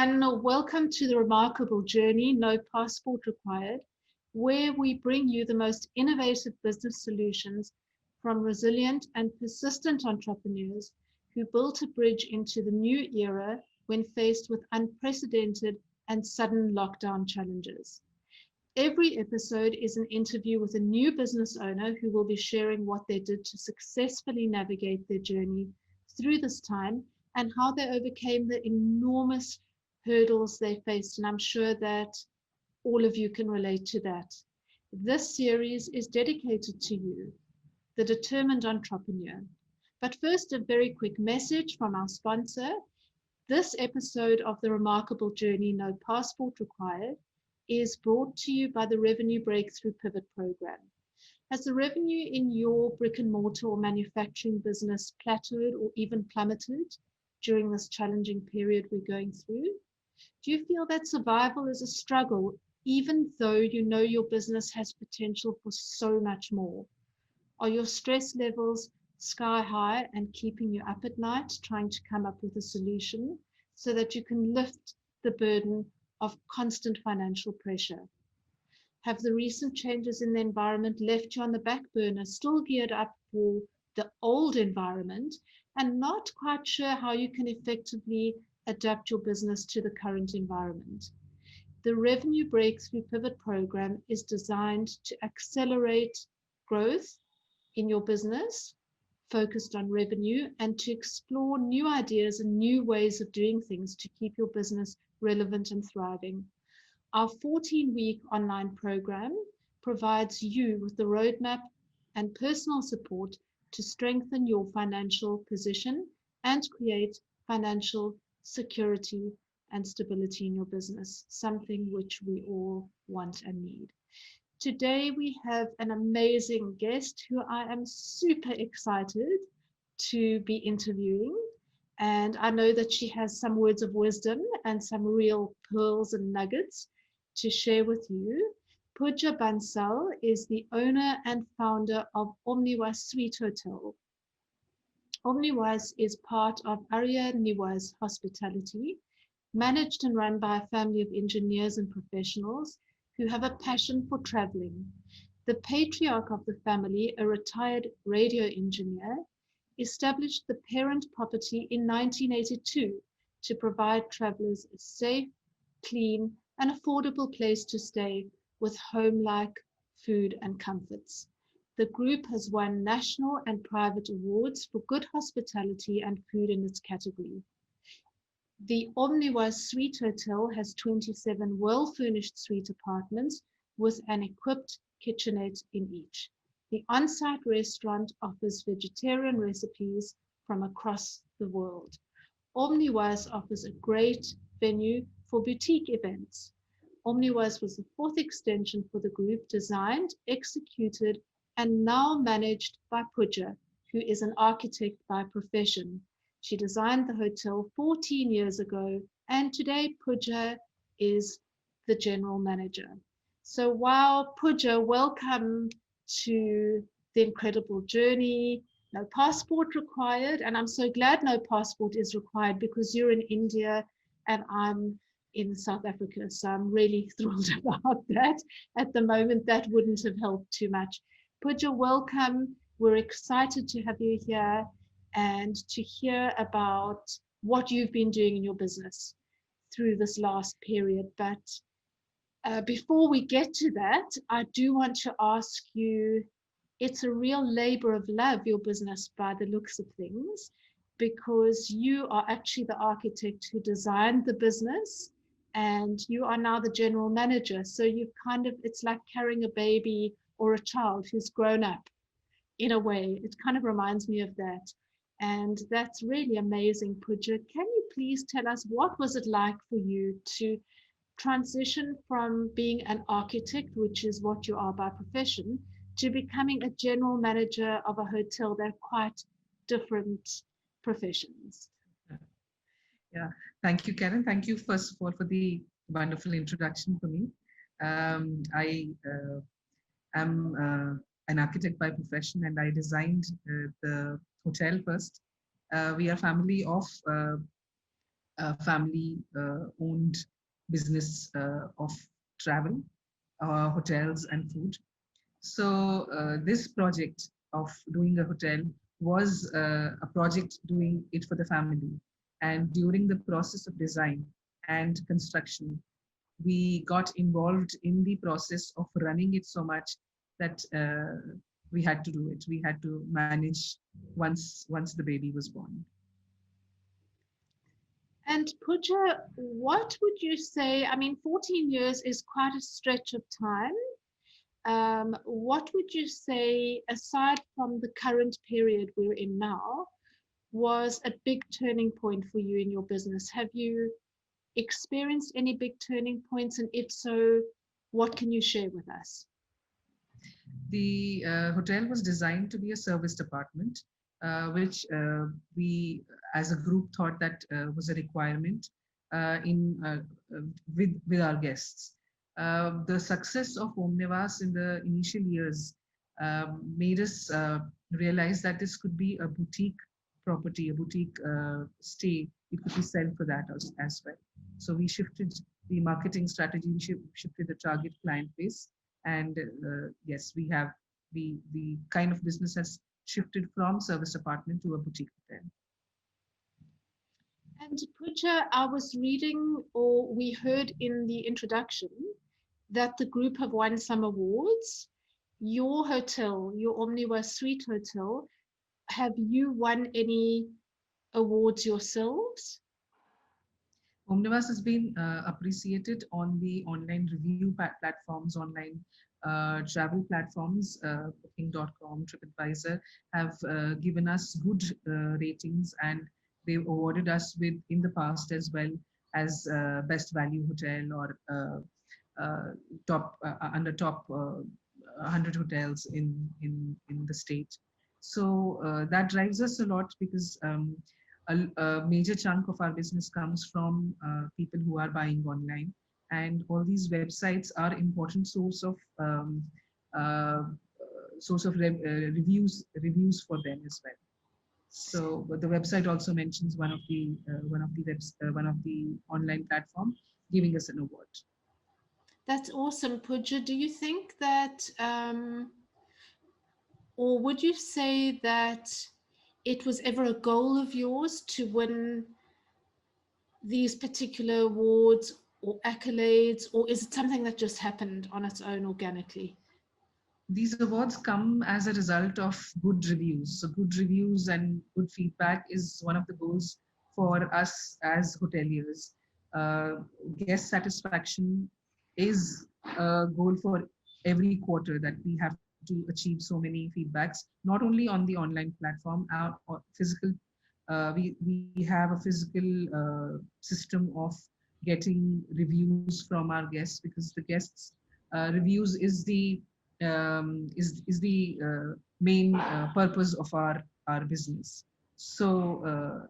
everyone. Welcome to the remarkable journey, No Passport Required, where we bring you the most innovative business solutions from resilient and persistent entrepreneurs who built a bridge into the new era when faced with unprecedented and sudden lockdown challenges. Every episode is an interview with a new business owner who will be sharing what they did to successfully navigate their journey through this time and how they overcame the enormous hurdles they faced. And I'm sure that all of you can relate to that. This series is dedicated to you, the determined entrepreneur. But first, a very quick message from our sponsor. This episode of the Remarkable Journey, No Passport Required, is brought to you by the Revenue Breakthrough Pivot Program. Has the revenue in your brick and mortar or manufacturing business plateaued or even plummeted during this challenging period we're going through? Do you feel that survival is a struggle, even though you know your business has potential for so much more? Are your stress levels sky high and keeping you up at night trying to come up with a solution so that you can lift the burden of constant financial pressure? Have the recent changes in the environment left you on the back burner, still geared up for the old environment and not quite sure how you can effectively adapt your business to the current environment? The Revenue Breakthrough Pivot Program is designed to accelerate growth in your business, focused on revenue, and to explore new ideas and new ways of doing things to keep your business relevant and thriving. Our 14-week online program provides you with the roadmap and personal support to strengthen your financial position and create financial security and stability in your business, something which we all want and need. Today, we have an amazing guest who I am super excited to be interviewing. And I know that she has some words of wisdom and some real pearls and nuggets to share with you. Pooja Bansal is the owner and founder of Omniwas Suite Hotel. Omniwas is part of Arya Niwas Hospitality, managed and run by a family of engineers and professionals who have a passion for traveling. The patriarch of the family, a retired radio engineer, established the parent property in 1982 to provide travelers a safe, clean, and affordable place to stay with home-like food and comforts. The group has won national and private awards for good hospitality and food in its category. The Omniwas Suite Hotel has 27 well-furnished suite apartments with an equipped kitchenette in each. The on-site restaurant offers vegetarian recipes from across the world. Omniwas offers a great venue for boutique events. Omniwas was the fourth extension for the group, designed, executed, and now managed by Pooja, who is an architect by profession. She designed the hotel 14 years ago, and today Pooja is the general manager. So wow, Pooja, welcome to the incredible journey. No passport required, and I'm so glad no passport is required because you're in India and I'm in South Africa, so I'm really thrilled about that. At the moment, that wouldn't have helped too much. Pooja, welcome. We're excited to have you here and to hear about what you've been doing in your business through this last period. But before we get to that, I do want to ask you, it's a real labor of love, your business, by the looks of things, because you are actually the architect who designed the business and you are now the general manager. So you've it's like carrying a baby or a child who's grown up in a way. It kind of reminds me of that. And that's really amazing, Pooja. Can you please tell us, what was it like for you to transition from being an architect, which is what you are by profession, to becoming a general manager of a hotel? They're quite different professions. Yeah, thank you, Karen. Thank you, first of all, for the wonderful introduction for me. I am an architect by profession, and I designed the hotel first. We are a family of family owned business of travel, hotels, and food. So this project of doing a hotel was a project doing it for the family. And during the process of design and construction, we got involved in the process of running it so much that we had to do it. We had to manage once the baby was born. And Pooja, what would you say? I mean, 14 years is quite a stretch of time. What would you say, aside from the current period we're in now, was a big turning point for you in your business? Have you experienced any big turning points? And if so, what can you share with us? The hotel was designed to be a service department, which we as a group thought that was a requirement in with our guests. The success of Omnivas in the initial years made us realize that this could be a boutique property, a boutique stay. It could be sold for that as well. So we shifted the marketing strategy, we shifted the target client base, and yes, we have the kind of business has shifted from service apartment to a boutique hotel. And Pooja, I was reading, or we heard in the introduction, that the group have won some awards. Your hotel, your Omniwa Suite Hotel, have you won any awards yourselves? Omnivas has been appreciated on the online review platforms, online travel platforms. Booking.com, TripAdvisor have given us good ratings, and they've awarded us with in the past as well as best value hotel or top under top 100 hotels in the state. So that drives us a lot because a major chunk of our business comes from people who are buying online, and all these websites are important uh, source of reviews for them as well. So but the website also mentions one of the online platform giving us an award. That's awesome, Pooja. Do you think that, or would you say that it was ever a goal of yours to win these particular awards or accolades, or is it something that just happened on its own organically? These awards come as a result of good reviews. So good reviews and good feedback is one of the goals for us as hoteliers. Guest satisfaction is a goal for every quarter, that we have to achieve so many feedbacks, not only on the online platform, our physical. We have a physical system of getting reviews from our guests, because the guests reviews is the main purpose of our business. So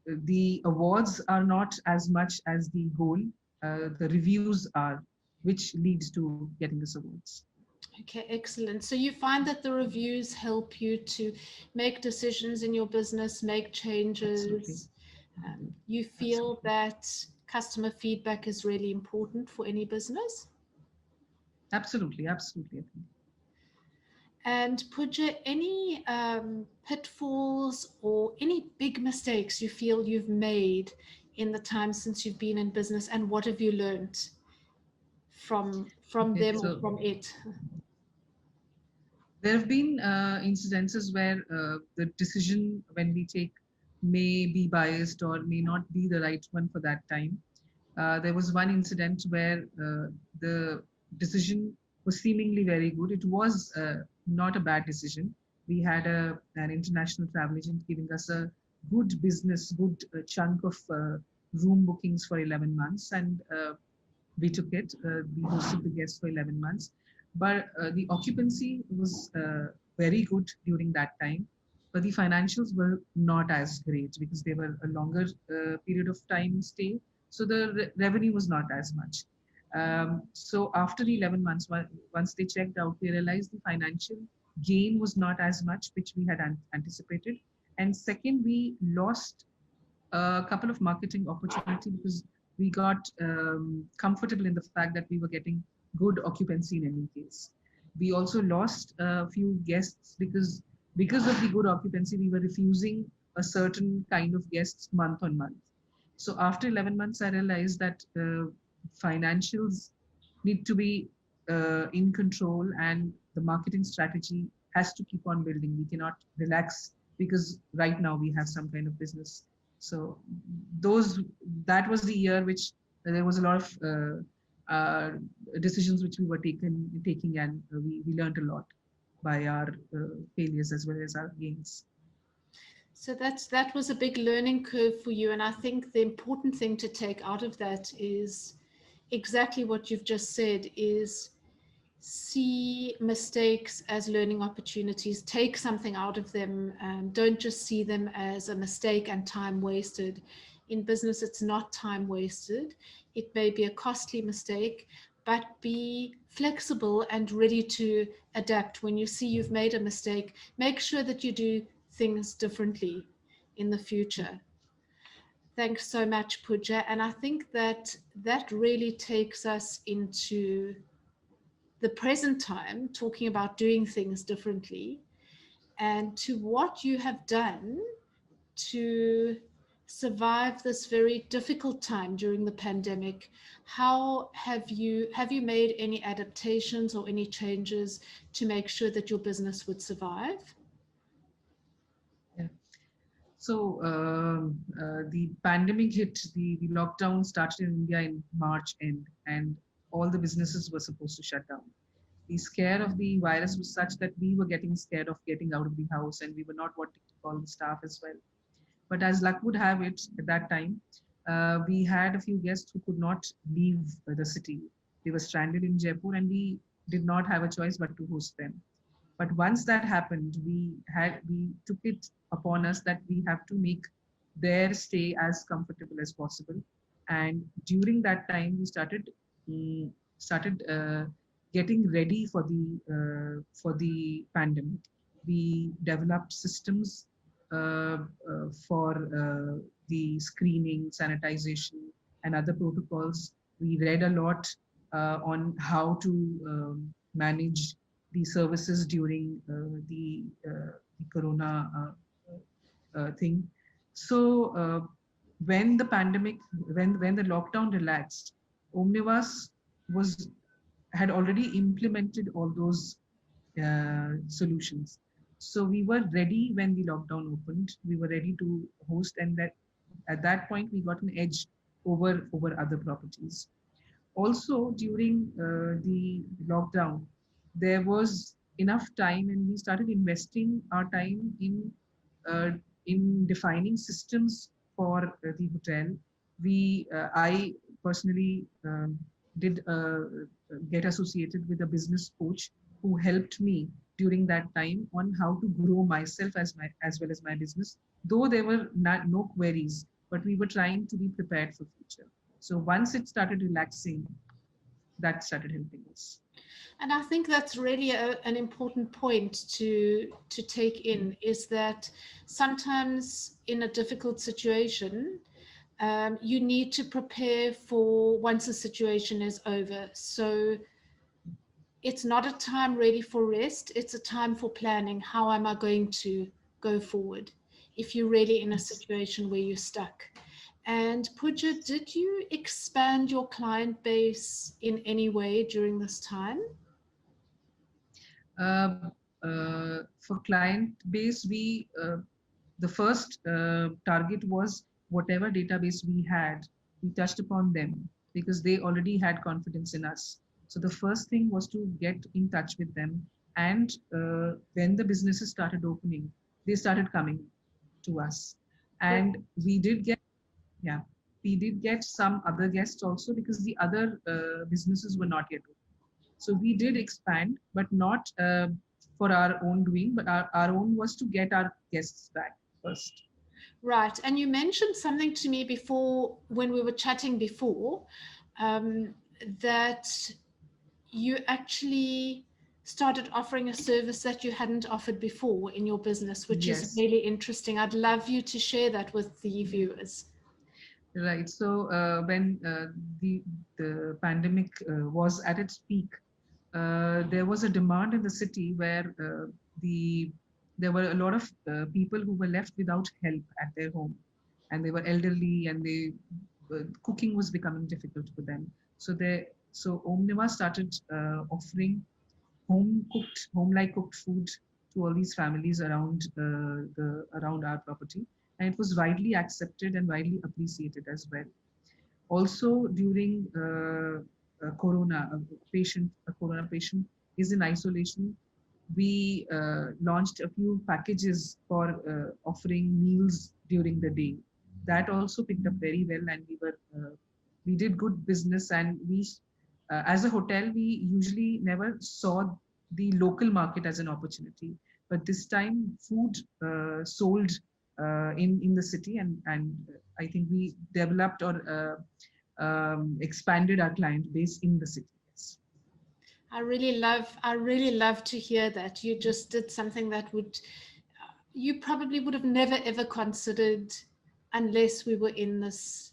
the awards are not as much as the goal. The reviews are, which leads to getting these awards. Okay, excellent. So you find that the reviews help you to make decisions in your business, make Absolutely, changes. You feel absolutely, that customer feedback is really important for any business. absolutely, absolutely. I think. And Pooja, any pitfalls or any big mistakes you feel you've made in the time since you've been in business, and what have you learned from Okay, them or so from it? there have been incidences where the decision when we take may be biased or may not be the right one for that time. There was one incident where the decision was seemingly very good. It was not a bad decision. We had an international travel agent giving us a good business, good chunk of room bookings for 11 months, and we took it. We hosted the guests for 11 months, but the occupancy was very good during that time. But the financials were not as great because they were a longer period of time stay, so the revenue was not as much. So after the 11 months, once they checked out, they realized the financial gain was not as much, which we had anticipated. And second, we lost a couple of marketing opportunity because we got comfortable in the fact that we were getting good occupancy in any case. We also lost a few guests because of the good occupancy, we were refusing a certain kind of guests month on month. So after 11 months, I realized that financials need to be in control and the marketing strategy has to keep on building. We cannot relax because right now we have some kind of business. So those that was the year which there was a lot of decisions which we were taking, and we learned a lot by our failures as well as our gains. So that was a big learning curve for you. And I think the important thing to take out of that is exactly what you've just said is see mistakes as learning opportunities, take something out of them. Don't just see them as a mistake and time wasted. In business, it's not time wasted. It may be a costly mistake, but be flexible and ready to adapt. When you see you've made a mistake, make sure that you do things differently in the future. Thanks so much, Pooja. And I think that that really takes us into the present time, talking about doing things differently, and to what you have done to survive this very difficult time during the pandemic. How have you made any adaptations or any changes to make sure that your business would survive? Yeah. So the pandemic hit, the lockdown started in India in March end, and all the businesses were supposed to shut down. The scare of the virus was such that we were getting scared of getting out of the house, and we were not wanting to call the staff as well. But as luck would have it, at that time, we had a few guests who could not leave the city. They were stranded in Jaipur, and we did not have a choice but to host them. But once that happened, we took it upon us that we have to make their stay as comfortable as possible. And during that time, we mm, started getting ready for the pandemic. We developed systems for the screening, sanitization, and other protocols. We read a lot on how to manage the services during the corona thing. So when the pandemic, when the lockdown relaxed, Omnivas was had already implemented all those solutions. So we were ready when the lockdown opened. We were ready to host, and that at that point we got an edge over other properties. Also, during the lockdown, there was enough time, and we started investing our time uh, in defining systems for the hotel. I personally did get associated with a business coach who helped me during that time on how to grow myself as well as my business. Though there were no queries, but we were trying to be prepared for future. So once it started relaxing, that started helping us. And I think that's really an important point to take in is that sometimes in a difficult situation, you need to prepare for once the situation is over. So it's not a time ready for rest. It's a time for planning. How am I going to go forward if you're really in a Yes. situation where you're stuck? And Pooja, did you expand your client base in any way during this time? Uh, for client base, the first target was whatever database we had, we touched upon them because they already had confidence in us. So the first thing was to get in touch with them. And when the businesses started opening, they started coming to us. Right. And we did get, yeah, we did get some other guests also because the other businesses were not yet open. So we did expand, but not for our own doing, but our own was to get our guests back first. Right. And you mentioned something to me before when we were chatting before, um, that you actually started offering a service that you hadn't offered before in your business, which is Yes. really interesting. I'd love you to share that with the viewers. Right. So when the pandemic was at its peak, there was a demand in the city where the there were a lot of people who were left without help at their home, and they were elderly, and they cooking was becoming difficult for them. So Omniva started offering home like cooked food to all these families around our property, and it was widely accepted and widely appreciated as well. Also, during corona, a corona patient is in isolation. We launched a few packages for offering meals during the day. That also picked up very well, and we did good business. And as a hotel, we usually never saw the local market as an opportunity, but this time food sold in the city, and I think we developed or expanded our client base in the city. Yes. I really love to hear that. You just did something that you probably would have never ever considered unless we were in this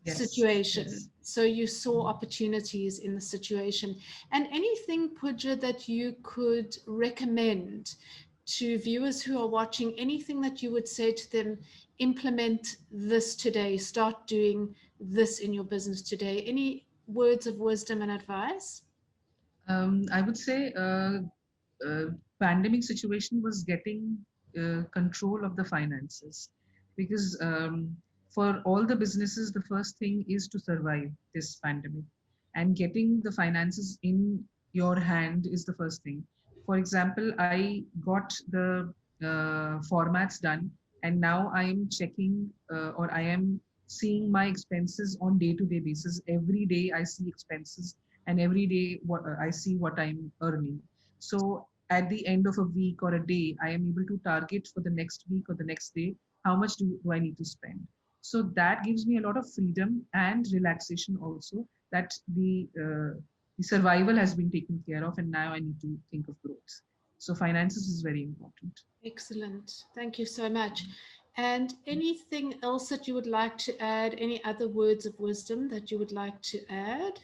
Yes. situation. Yes. So you saw opportunities in the situation. And anything, Pooja, that you could recommend to viewers who are watching, anything that you would say to them, implement this today, start doing this in your business today? Any words of wisdom and advice? I would say pandemic situation was getting control of the finances, because for all the businesses, the first thing is to survive this pandemic, and getting the finances in your hand is the first thing. For example, I got the formats done, and now I am checking or I am seeing my expenses on day-to-day basis. Every day I see expenses, and every day I see what I'm earning. So at the end of a week or a day, I am able to target for the next week or the next day how much do I need to spend. So that gives me a lot of freedom and relaxation also, that the survival has been taken care of, and now I need to think of growth. So finances is very important. Excellent. Thank you so much. And anything else that you would like to add? Any other words of wisdom that you would like to add?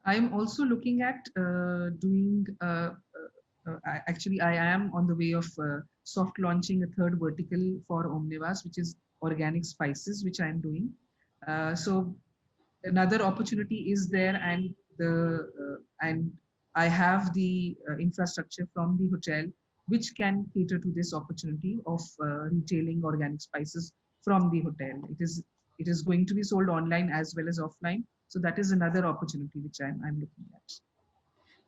I'm also looking at doing. Actually, I am on the way of soft launching a third vertical for Omnivas, which is organic spices, which I am doing. So another opportunity is there, and I have the infrastructure from the hotel which can cater to this opportunity of retailing organic spices from the hotel. It is going to be sold online as well as offline, so that is another opportunity which I'm looking at.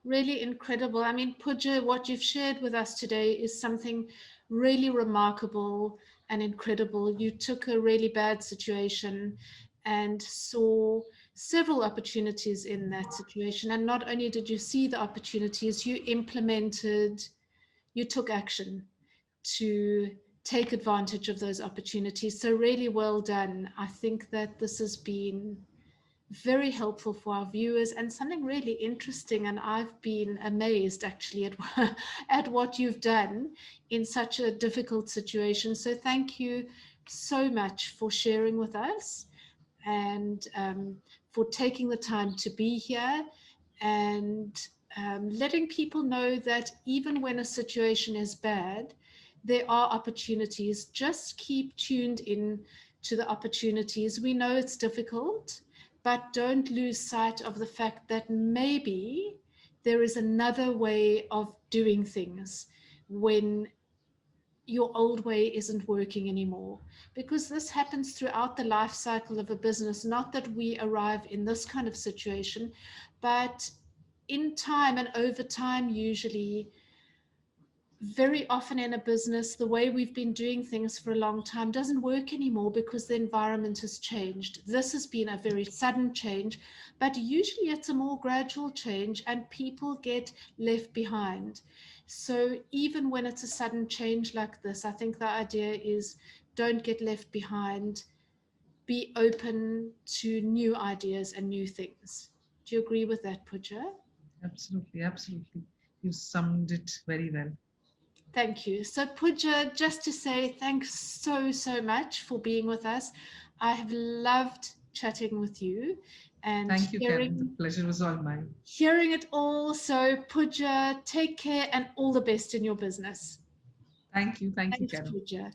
Really incredible. I mean, Pooja, what you've shared with us today is something really remarkable and incredible. You took a really bad situation and saw several opportunities in that situation. And not only did you see the opportunities, you implemented, you took action to take advantage of those opportunities. So, really well done. I think that this has been very helpful for our viewers and something really interesting. And I've been amazed actually at what you've done in such a difficult situation. So thank you so much for sharing with us and for taking the time to be here and letting people know that even when a situation is bad, there are opportunities. Just keep tuned in to the opportunities. We know it's difficult, but don't lose sight of the fact that maybe there is another way of doing things when your old way isn't working anymore, because this happens throughout the life cycle of a business. Not that we arrive in this kind of situation, but in time and over time, usually very often in a business, the way we've been doing things for a long time doesn't work anymore because the environment has changed. This has been a very sudden change, but usually it's a more gradual change and people get left behind. So even when it's a sudden change like this, I think the idea is don't get left behind, be open to new ideas and new things. Do you agree with that, Pooja? Absolutely, absolutely. You summed it very well. Thank you. So, Pooja, just to say thanks so much for being with us. I have loved chatting with you and Thank you, Karen. The pleasure was all mine. hearing it all. So, Pooja, take care and all the best in your business. Thank you, Thanks, Karen. Pooja.